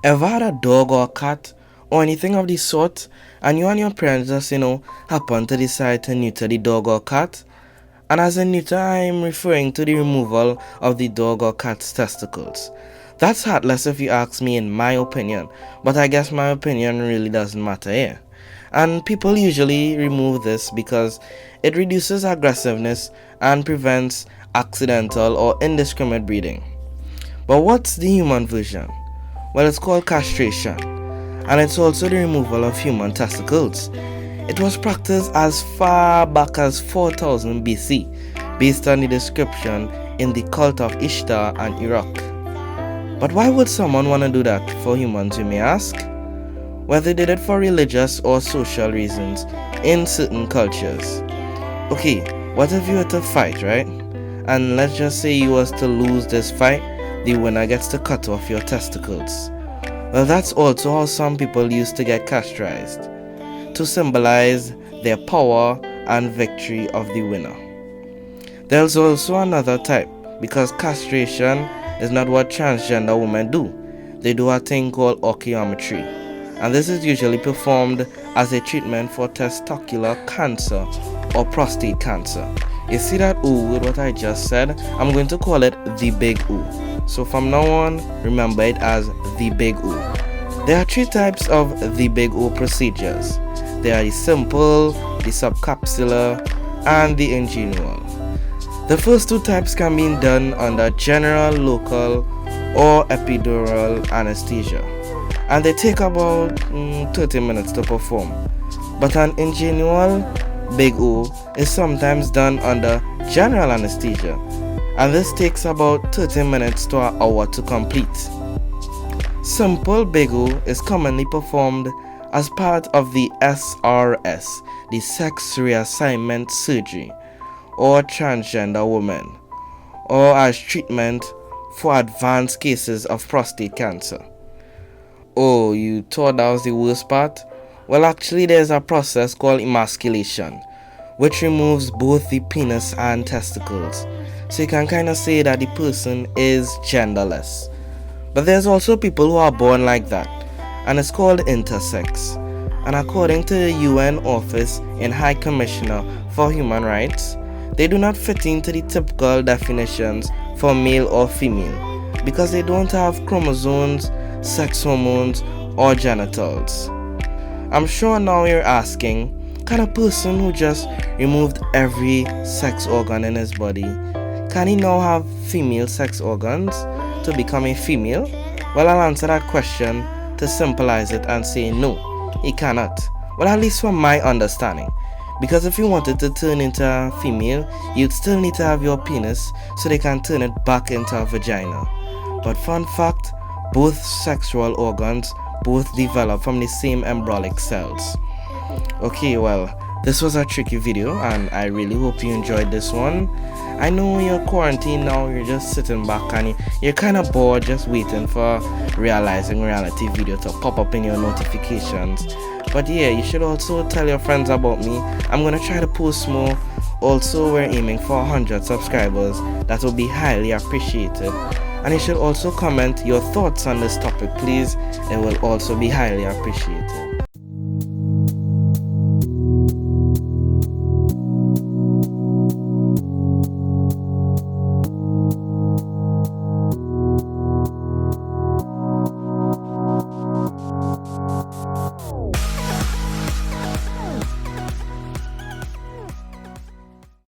Ever had a dog or a cat or anything of the sort, and you and your parents just, happen to decide to neuter the dog or cat? And as in neuter, I'm referring to the removal of the dog or cat's testicles. That's heartless if you ask me, in my opinion, but I guess my opinion really doesn't matter here. And people usually remove this because it reduces aggressiveness and prevents accidental or indiscriminate breeding. But what's the human version? Well, it's called castration, and it's also the removal of human testicles. It was practiced as far back as 4000 BC, based on the description in the cult of Ishtar and Iraq. But why would someone want to do that for humans, you may ask? Well, they did it for religious or social reasons in certain cultures. Okay, what if you were to fight, right? And let's just say you was to lose this fight, the winner gets to cut off your testicles. Well, that's also how some people used to get castrized, to symbolize their power and victory of the winner. There's also another type, because castration is not what transgender women do. They do a thing called orchiometry, and this is usually performed as a treatment for testicular cancer or prostate cancer. You see that ooh with what I just said? I'm going to call it the big ooh. So from now on, remember it as the big ooh. There are 3 types of the big ooh procedures. There are the simple, the subcapsular, and the ingenual. The first 2 types can be done under general, local, or epidural anesthesia, and they take about 30 minutes to perform. But an ingenual big ooh is sometimes done under general anesthesia, and this takes about 30 minutes to an hour to complete. Simple big ooh is commonly performed as part of the SRS, the sex reassignment surgery, or transgender women, or as treatment for advanced cases of prostate cancer. Oh, you thought that was the worst part? Well, actually there's a process called emasculation, which removes both the penis and testicles. So you can kind of say that the person is genderless. But there's also people who are born like that, and it's called intersex. And according to the UN Office in High Commissioner for Human Rights, they do not fit into the typical definitions for male or female because they don't have chromosomes, sex hormones, or genitals. I'm sure now you're asking, can a person who just removed every sex organ in his body, can he now have female sex organs to become a female? Well, I'll answer that question to symbolize it and say no, he cannot. Well, at least from my understanding. Because if you wanted to turn into a female, you'd still need to have your penis so they can turn it back into a vagina. But fun fact, both sexual organs both develop from the same embryonic cells. Okay, well, this was a tricky video and I really hope you enjoyed this one. I know you're quarantined now, you're just sitting back and you're kind of bored just waiting for Realizing Reality video to pop up in your notifications. But yeah, you should also tell your friends about me. I'm gonna try to post more. Also, we're aiming for 100 subscribers. That will be highly appreciated. And you should also comment your thoughts on this topic, please. It will also be highly appreciated.